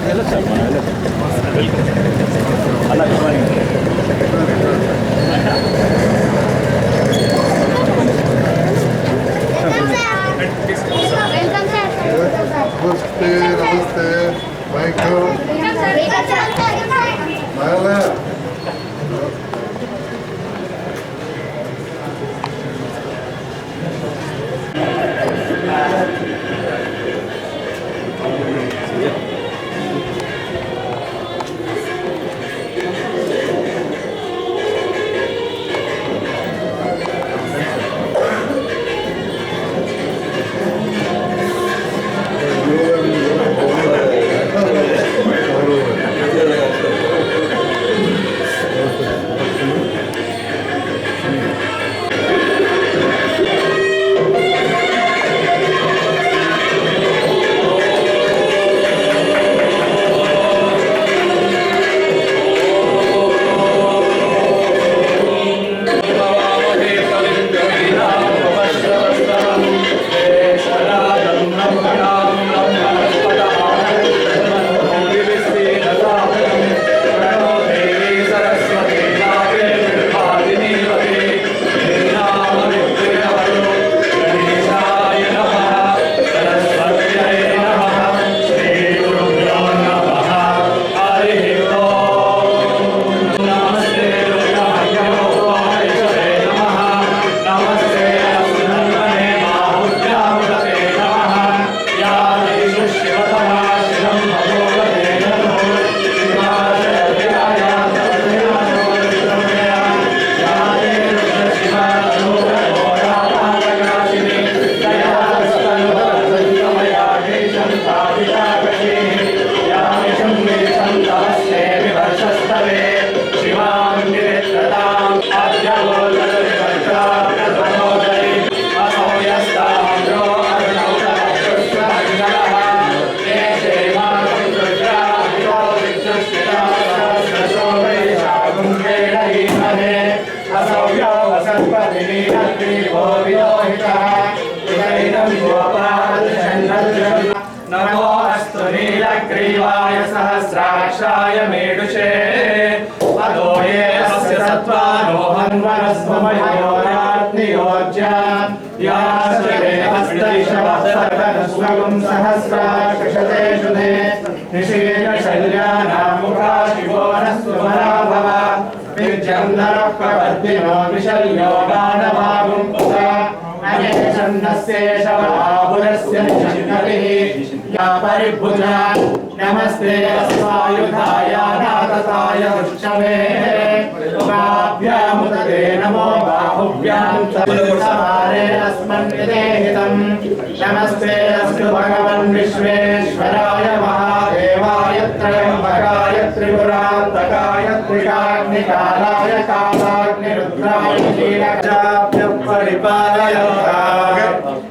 नमस्ते नमस्ते नीलग्रीवाय सहस्राक्षाय मेढुषे अदोये अस्य सत्त्वानोहन्वरस्वमयोरात्नियोज्य याश्रवे हस्तैषवत्सर्गनस्वगुं सहस्राकृशते शुधे निशील शल्यानामुखा शिवो नस्वमना भव विद्यं नरः प्रवर्तिनो विशल्यो मानवागुं पुरा अनेशन्नस्येषवाहुरस्य निषङ्गतिः या परिभुजा नमस्ते अस्वायुधाय नाथताय वृक्षवे उभाभ्यामुदते नमो बाहुभ्यां सवारे अस्मन् विदेहितं नमस्ते अस्तु भगवन् विश्वेश्वराय महादेवाय त्र्यम्बकाय त्रिपुरान्तकाय त्रिकाग्निकालाय कालाग्निरुद्राय नीलकण्ठाभ्य परिपालय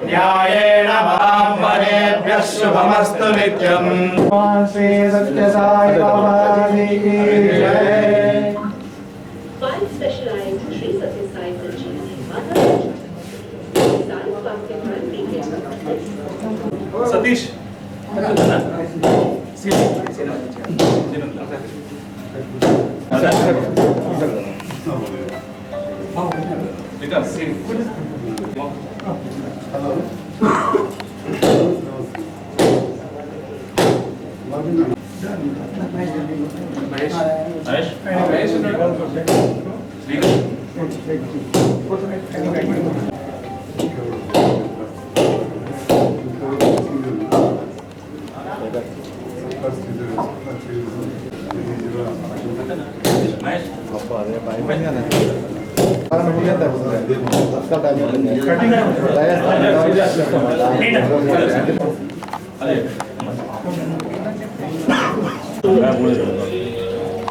न्यायेन मां वरेभ्यः शुभमस्तु नित्यम्। श्री सत्यसाई बाबा की जय। Five specialized Sri Satya Sai Sanjeevani Satish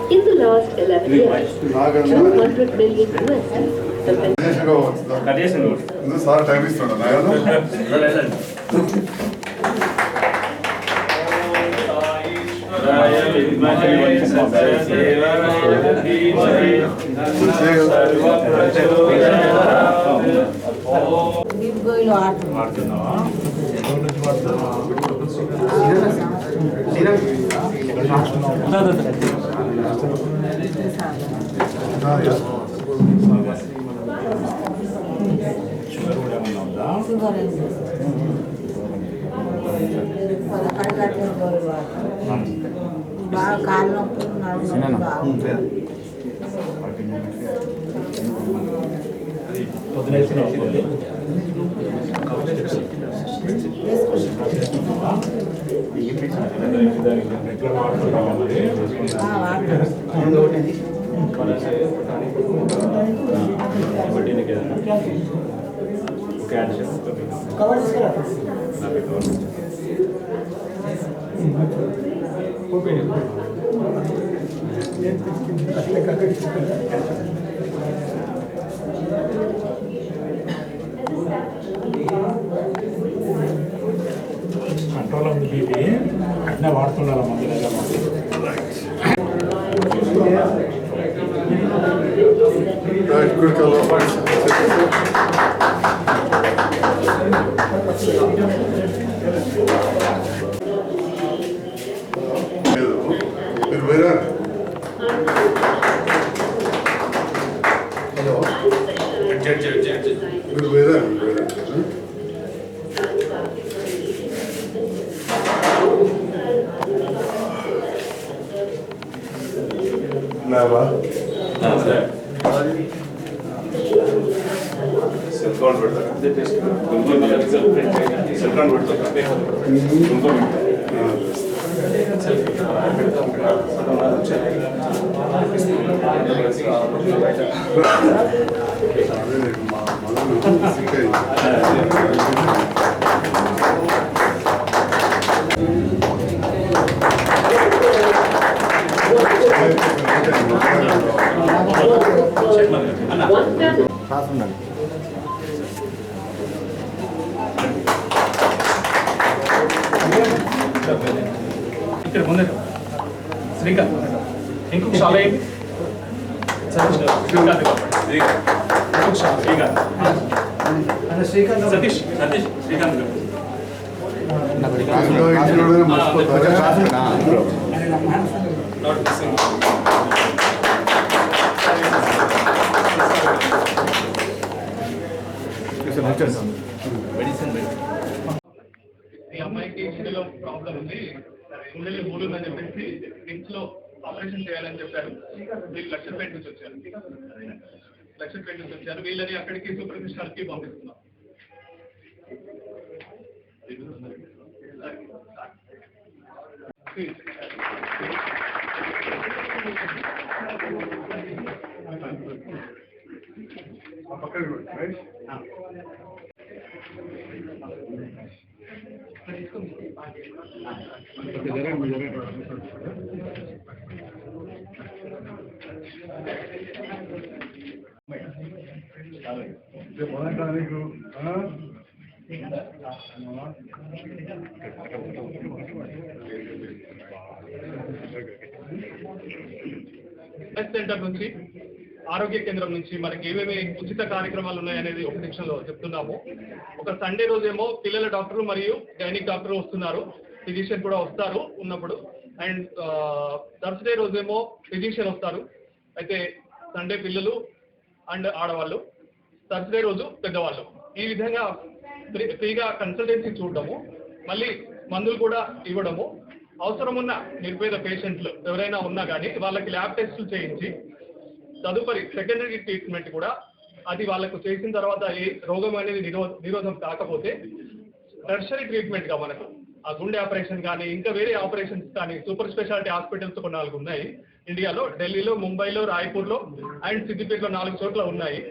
In the last 11 years, $200 million బాగా కాళ్ళు నొప్పులు కంట్రోల్ ఉంది బీపీ అట్నే వాడుతుండాలి మందులుగా ఇక్కడ ముందే శ్రీకాంత్ ఇంకొక షాల్ అయ్యింది శ్రీకాంత్ సతీష్ శ్రీకాంత్ ఈ అమ్మాయికి గుండెలో ప్రాబ్లం ఉంది, గుండెలో మూడు ఉందని చెప్పేసి రిమ్స్ లో ఆపరేషన్ చేయాలని చెప్పారు. వీళ్ళు లక్షపేట నుంచి వచ్చారు, వీళ్ళని అక్కడికి సూపర్ స్పెషాలిటీ పంపిస్తున్నాం. సెంటర్ నుంచి ఆరోగ్య కేంద్రం నుంచి మనకి ఏమేమి ఉచిత కార్యక్రమాలు ఉన్నాయనేది ఒక సెక్షన్లో చెప్తున్నాము. ఒక సండే రోజేమో పిల్లల డాక్టర్లు మరియు గైనిక్ డాక్టర్లు వస్తున్నారు, ఫిజిషియన్ కూడా వస్తారు ఉన్నప్పుడు. అండ్ థర్స్డే రోజేమో ఫిజిషియన్ వస్తారు. అయితే సండే పిల్లలు అండ్ ఆడవాళ్ళు, థర్స్డే రోజు పెద్దవాళ్ళు. ఈ విధంగా ఫ్రీగా కన్సల్టెన్సీ చూడడము, మళ్ళీ మందులు కూడా ఇవ్వడము. అవసరం ఉన్న నిరుపేద పేషెంట్లు ఎవరైనా ఉన్నా కానీ వాళ్ళకి ల్యాబ్ టెస్టులు చేయించి తదుపరి సెకండరీ ట్రీట్మెంట్ కూడా అది వాళ్ళకు చేసిన తర్వాత ఏ రోగం అనేది నిరోధం కాకపోతే టెర్షరీ ట్రీట్మెంట్గా మనకు ఆ గుండె ఆపరేషన్ కానీ ఇంకా వేరే ఆపరేషన్స్ కానీ సూపర్ స్పెషాలిటీ హాస్పిటల్స్ ఒక 4 ఉన్నాయి ఇండియాలో. ఢిల్లీలో, ముంబైలో, రాయ్పూర్లో అండ్ సిద్దిపేటలో 4 చోట్ల ఉన్నాయి.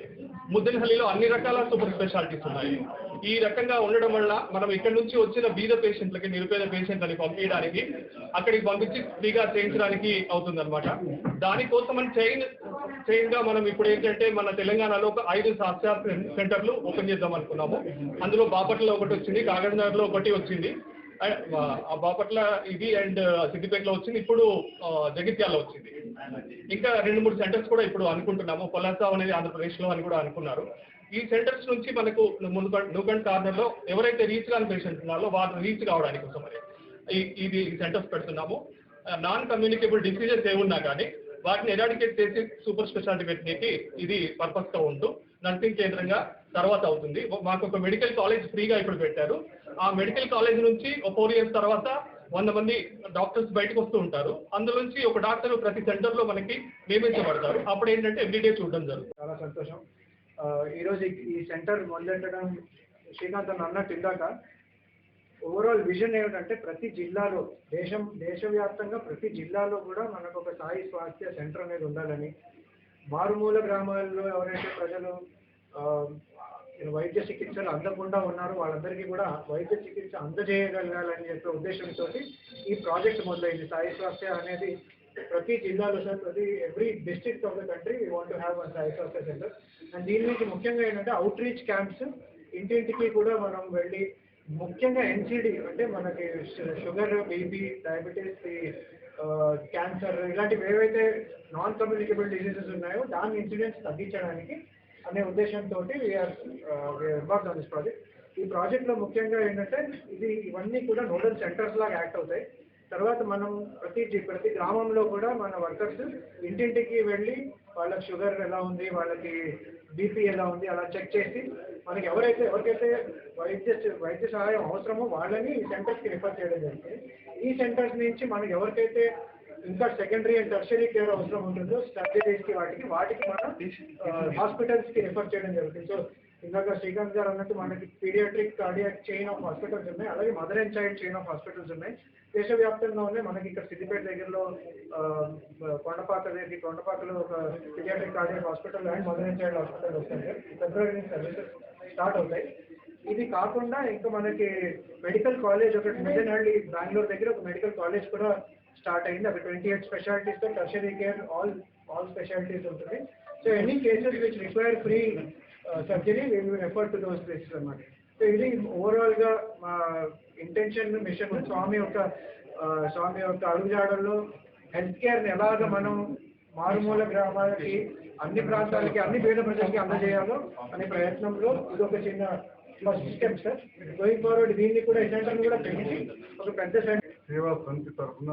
ముద్దెనహల్లిలో అన్ని రకాల సూపర్ స్పెషాలిటీస్ ఉన్నాయి. ఈ రకంగా ఉండడం వల్ల మనం ఇక్కడ నుంచి వచ్చిన బీద పేషెంట్లకి, నిరుపేద పేషెంట్లని పంపించడానికి, అక్కడికి పంపించి ఫ్రీగా చేయించడానికి అవుతుందన్నమాట. దానికోసమని చైన్గా మనం ఇప్పుడు ఏంటంటే మన తెలంగాణలో ఒక 5 స్వాస్థ్య సెంటర్లు ఓపెన్ చేద్దాం అనుకున్నాము. అందులో బాపట్లలో ఒకటి వచ్చింది, కాగజ్నగర్లో ఒకటి వచ్చింది, ఆ బాపట్ల ఇది అండ్ సిద్దిపేటలో వచ్చింది, ఇప్పుడు జగిత్యాలలో వచ్చింది. ఇంకా 2-3 సెంటర్స్ కూడా ఇప్పుడు అనుకుంటున్నాము. పొలాస అనేది ఆంధ్రప్రదేశ్లో అని కూడా అనుకున్నారు. ఈ సెంటర్స్ నుంచి మనకు నూకండ్ కార్నర్లో ఎవరైతే రీచ్ కాని పేషెంట్స్ ఉన్నారో వాళ్ళు రీచ్ కావడానికి కోసం మరి ఇది సెంటర్స్ పెడుతున్నాము. నాన్ కమ్యూనికేబుల్ డిసీజెస్ ఏమున్నా కానీ వాటిని ఎరాడికేట్ చేసి సూపర్ స్పెషాలిటీ పెట్టడానికి ఇది పర్పస్ గా ఉంటూ నర్సింగ్ కేంద్రంగా తర్వాత అవుతుంది. మాకు ఒక మెడికల్ కాలేజ్ ఫ్రీగా ఇప్పుడు పెట్టారు. ఆ మెడికల్ కాలేజ్ నుంచి ఒక 4 years తర్వాత 100 మంది డాక్టర్స్ బయటకు వస్తూ ఉంటారు. అందులో నుంచి ఒక డాక్టర్ ప్రతి సెంటర్ లో మనకి నియమించబడతారు. అప్పుడు ఏంటంటే ఎవ్రీడే చూడడం జరుగుతుంది. చాలా సంతోషం. ఈరోజు ఈ సెంటర్ మొదలెట్టడం శ్రీకాంత్ అన్నట్టు ఇందాక ఓవరాల్ విజన్ ఏమిటంటే ప్రతి జిల్లాలో దేశవ్యాప్తంగా ప్రతి జిల్లాలో కూడా మనకు ఒక సాయి స్వాస్థ్య సెంటర్ అనేది ఉండాలని, మారుమూల గ్రామాల్లో ఎవరైతే ప్రజలు వైద్య చికిత్సలు అందకుండా ఉన్నారో వాళ్ళందరికీ కూడా వైద్య చికిత్స అందజేయగలగాలని చెప్పే ఉద్దేశంతో ఈ ప్రాజెక్ట్ మొదలైంది. సాయి స్వాస్థ్య అనేది ప్రతి జిల్లాలో sir every district of the country we want to have one Sai Swasthya centre. And దీని నుంచి ముఖ్యంగా ఏంటంటే అవుట్ రీచ్ క్యాంప్స్ ఇంటింటికి కూడా మనం వెళ్ళి ముఖ్యంగా ఎన్సిడి అంటే మనకి షుగర్, బీపీ, డయాబెటీస్, క్యాన్సర్ ఇలాంటివి ఏవైతే నాన్ కమ్యూనికేబుల్ డిసీజెస్ ఉన్నాయో దాని ఇన్సిడెంట్స్ తగ్గించడానికి అనే ఉద్దేశంతో ఎంబార్క్ ఆన్ దిస్ ప్రాజెక్ట్. ఈ ప్రాజెక్ట్లో ముఖ్యంగా ఏంటంటే ఇవన్నీ కూడా నోడల్ సెంటర్స్ లాగా యాక్ట్ అవుతాయి. తర్వాత మనం ప్రతి గ్రామంలో కూడా మన వర్కర్స్ ఇంటింటికి వెళ్ళి వాళ్ళకి షుగర్ ఎలా ఉంది, వాళ్ళకి బీపీ ఎలా ఉంది అలా చెక్ చేసి మనకి ఎవరికైతే వైద్య సహాయం అవసరమో వాళ్ళని ఈ సెంటర్స్కి రిఫర్ చేయడం జరుగుతుంది. ఈ సెంటర్స్ నుంచి మనకి ఎవరికైతే ఇంకా సెకండరీ అండ్ టెర్షరీ కేర్ అవసరం ఉంటుందో సర్జరీస్కి వాటికి మనం హాస్పిటల్స్కి రిఫర్ చేయడం జరుగుతుంది. సో ఇందాక శ్రీకాంత్ గారు అన్నట్టు మనకి pediatric, cardiac chain of hospitals ఉన్నాయి, అలాగే mother and child chain of hospitals ఉన్నాయి. దేశవ్యాప్తంగా ఉన్నాయి. మనకి ఇక్కడ సిద్దిపేట దగ్గరలో కొండపాకలో ఒక pediatric cardiac hospital and mother and child hospital వస్తాయి. ఫిబ్రవరి నుంచి సర్వీసెస్ స్టార్ట్ అవుతాయి. ఇది కాకుండా ఇంకా మనకి మెడికల్ కాలేజ్ ఒకటి మిజనహళ్ళి బెంగళూరు దగ్గర ఒక మెడికల్ కాలేజ్ కూడా స్టార్ట్ అయింది. అక్కడ 28 స్పెషాలిటీస్తో టెర్షరీ కేర్ ఆల్ స్పెషాలిటీస్ ఉంటుంది. So any cases which require free surgery we will refer to those places అన్నమాట. సో ఇది ఓవరాల్గా మా ఇంటెన్షన్, మిషన్ స్వామి యొక్క అడుగుజాడల్లో హెల్త్ కేర్ని ఎలాగ మనం మారుమూల గ్రామాలకి, అన్ని ప్రాంతాలకి, అన్ని పేద ప్రజలకి అందజేయాలో అనే ప్రయత్నంలో ఇది ఒక చిన్న first step sir. Going forward దీన్ని కూడా ఈ సెంటర్ని కూడా పెంచి ఒక పెద్ద సెంటర్ సేవా సమితి తరఫున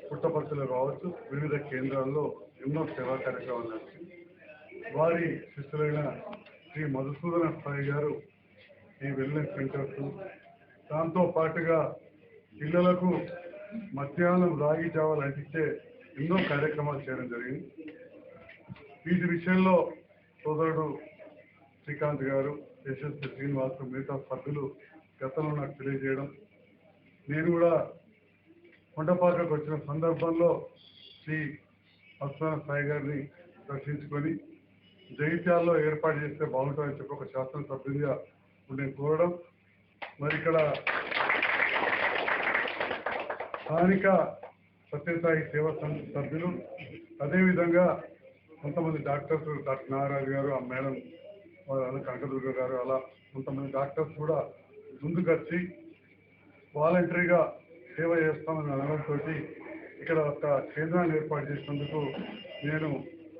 పుట్టపర్తిలో కావచ్చు వివిధ కేంద్రాల్లో ఎన్నో సేవా కార్యక్రమాలు నడిచి వారి శిష్యులైన శ్రీ మధుసూదన సాయి గారు ఈ వెల్నెస్ సెంటర్స్, దాంతో పాటుగా పిల్లలకు మధ్యాహ్నం రాగి జావాలు అంటించే ఎన్నో కార్యక్రమాలు చేయడం జరిగింది. వీటి విషయంలో సోదరుడు శ్రీకాంత్ గారు, యశస్వి శ్రీనివాస్, మిగతా సభ్యులు గతంలో నాకు తెలియజేయడం, నేను కూడా కొండపాకకు వచ్చిన సందర్భంలో శ్రీ మధుసూదన సాయి గారిని దర్శించుకొని జగిత్యాలలో ఏర్పాటు చేస్తే బాగుంటుందని చెప్పి ఒక శాసనసభ్యునిగా నేను కోరడం, మరి ఇక్కడ స్థానిక సత్యసాయి సేవా సమితి సభ్యులు, అదేవిధంగా కొంతమంది డాక్టర్స్, డాక్టర్ నాగరాజు గారు, ఆ మేడం కనకదుర్గ గారు, అలా కొంతమంది డాక్టర్స్ కూడా ముందుకొచ్చి వాలంటరీగా సేవ చేస్తామని అనడంతో ఇక్కడ ఒక కేంద్రాన్ని ఏర్పాటు చేసినందుకు నేను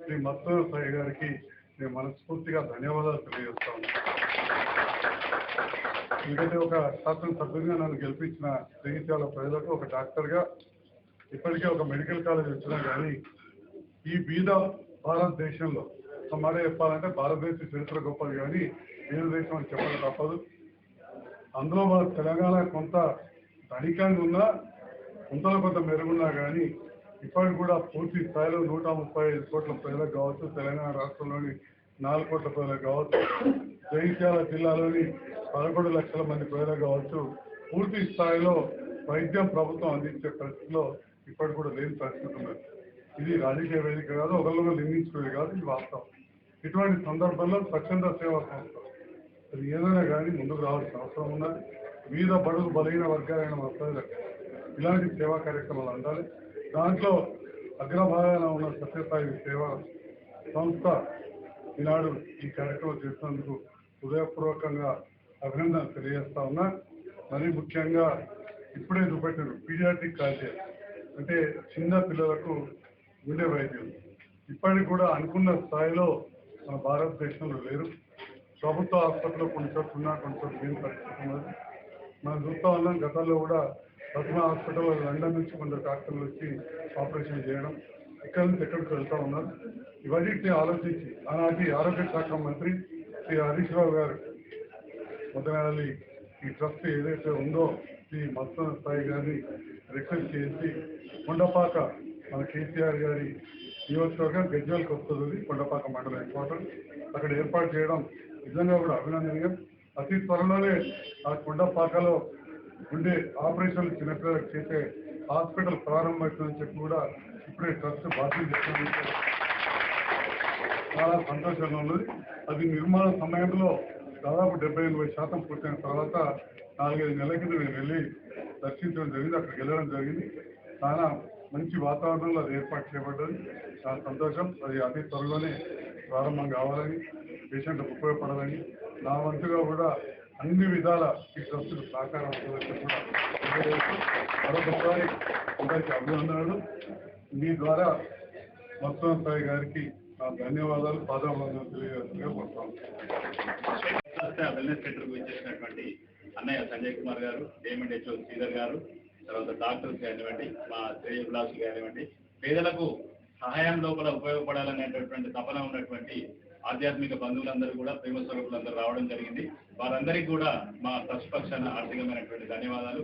శ్రీ మధుసూదన సాయి గారికి నేను మనస్ఫూర్తిగా ధన్యవాదాలు తెలియజేస్తాను. ఎందుకంటే ఒక శాసనసభ్యునిగా నన్ను గెలిపించిన జగిత్యాల ప్రజలకు ఒక డాక్టర్గా ఇప్పటికే ఒక మెడికల్ కాలేజ్ వచ్చినా కానీ ఈ బీద భారతదేశంలో మాట చెప్పాలంటే భారతదేశ చరిత్ర గొప్పది కానీ బీద దేశం అని చెప్పడం తప్పదు. అందులో మన తెలంగాణ కొంత ధనికంగా ఉన్నా, కొంతలో కొంత మెరుగున్నా కానీ ఇప్పటికి కూడా పూర్తి స్థాయిలో 135 కోట్ల ప్రజలకు కావచ్చు, తెలంగాణ రాష్ట్రంలోని 4 కోట్ల ప్రజలకు కావచ్చు, జగిత్యాల జిల్లాలోని 11 లక్షల మంది ప్రజలకు కావచ్చు, పూర్తి స్థాయిలో వైద్యం ప్రభుత్వం అందించే పరిస్థితిలో ఇప్పటికి కూడా లేని పరిస్థితి ఉన్నది. ఇది రాజకీయ వేదిక కాదు, ఒకరిలో నిర్మించుకునేది కాదు, ఇది వాస్తవం. ఇటువంటి సందర్భంలో స్వచ్ఛంద సేవా సంస్థ అది ఏదైనా కానీ ముందుకు రావాల్సిన అవసరం ఉన్నది. వివిధ బడుగు బలహీన వర్గాలైన మన ప్రజలకు ఇలాంటి సేవా కార్యక్రమాలు అందాలి. దాంట్లో అగ్రభాగాన ఉన్న సత్యసాయి సేవా సంస్థ ఈనాడు ఈ కార్యక్రమం చేసినందుకు హృదయపూర్వకంగా అభినందనలు తెలియజేస్తా ఉన్నా. మరీ ముఖ్యంగా ఇప్పుడే చూపెట్టారు పీడియాట్రిక్ కార్డియాక్ అంటే చిన్న పిల్లలకు గుండె వైద్యులు ఇప్పటికి కూడా అనుకున్న స్థాయిలో మన భారతదేశంలో లేరు. ప్రభుత్వ ఆసుపత్రిలో కొన్ని చోట్ల ఉన్నా, కొన్ని చోట్ల లేని పరిస్థితి ఉన్నది. మనం చూస్తూ ఉన్నాం. గతంలో కూడా ప్రథమ హాస్పిటల్ లండన్ నుంచి కొందరు డాక్టర్లు వచ్చి ఆపరేషన్ చేయడం, ఇక్కడ నుంచి ఎక్కడికి వెళ్తా ఉన్నారు. ఇవన్నిటిని ఆలోచించి ఆనాటి ఆరోగ్య శాఖ మంత్రి శ్రీ హరీష్ రావు గారు మొదలైన ఈ ట్రస్ట్ ఏదైతే ఉందో ఈ మత్స్య స్థాయి గారిని రిక్వెస్ట్ చేసి కొండపాక మన కేసీఆర్ గారి నియోజకవర్గం గజ్వేల్కి వస్తుంది, కొండపాక మండలం హెడ్ క్వార్టర్, అక్కడ ఏర్పాటు చేయడం నిజంగా కూడా అభినందనీయం. అతి త్వరలోనే ఆ కొండపాకలో ఉండే ఆపరేషన్లు చిన్నపిల్లలకు చేసే హాస్పిటల్ ప్రారంభమవుతుందని చెప్పి కూడా ఇప్పుడే ట్రస్ట్ బాధ్యత చేస్తున్నందుకు చాలా సంతోషంగా ఉన్నది. అది నిర్మాణ సమయంలో దాదాపు 70-80% పూర్తయిన తర్వాత 4-5 నెలల కింద నేను వెళ్ళి దర్శించడం జరిగింది, అక్కడికి వెళ్ళడం జరిగింది. చాలా మంచి వాతావరణంలో అది ఏర్పాటు చేయబడ్డది. చాలా సంతోషం. అది అతి త్వరలోనే ప్రారంభం కావాలని, పేషెంట్లకు ఉపయోగపడాలని, నా వంతుగా కూడా అన్ని విధాల ఈ ట్రస్టుకు సహకారం ఉంటుందని కూడా మరొకసారి అందరికీ అభినందనలు. మీ ద్వారా మత్స్య సాయి గారికి నా ధన్యవాదాలు, పాదాభివందనలు తెలియజేస్తున్నా కోరుతాను. వెల్నెస్ సెంటర్కు వచ్చేసినటువంటి అన్నయ్య సంజయ్ కుమార్ గారు, డైమండ్ హెచ్ఓ శ్రీధర్ గారు, తర్వాత డాక్టర్స్ కానివ్వండి, మా శ్రేయభిలాషులు కానివ్వండి, పేదలకు సహాయం లోపల ఉపయోగపడాలనేటటువంటి తపన ఉన్నటువంటి ఆధ్యాత్మిక బంధువులందరూ కూడా, ప్రేమ స్వరూపులందరూ రావడం జరిగింది. వారందరికీ కూడా మా ట్రస్ట్ పక్షాన ఆర్థికమైనటువంటి ధన్యవాదాలు.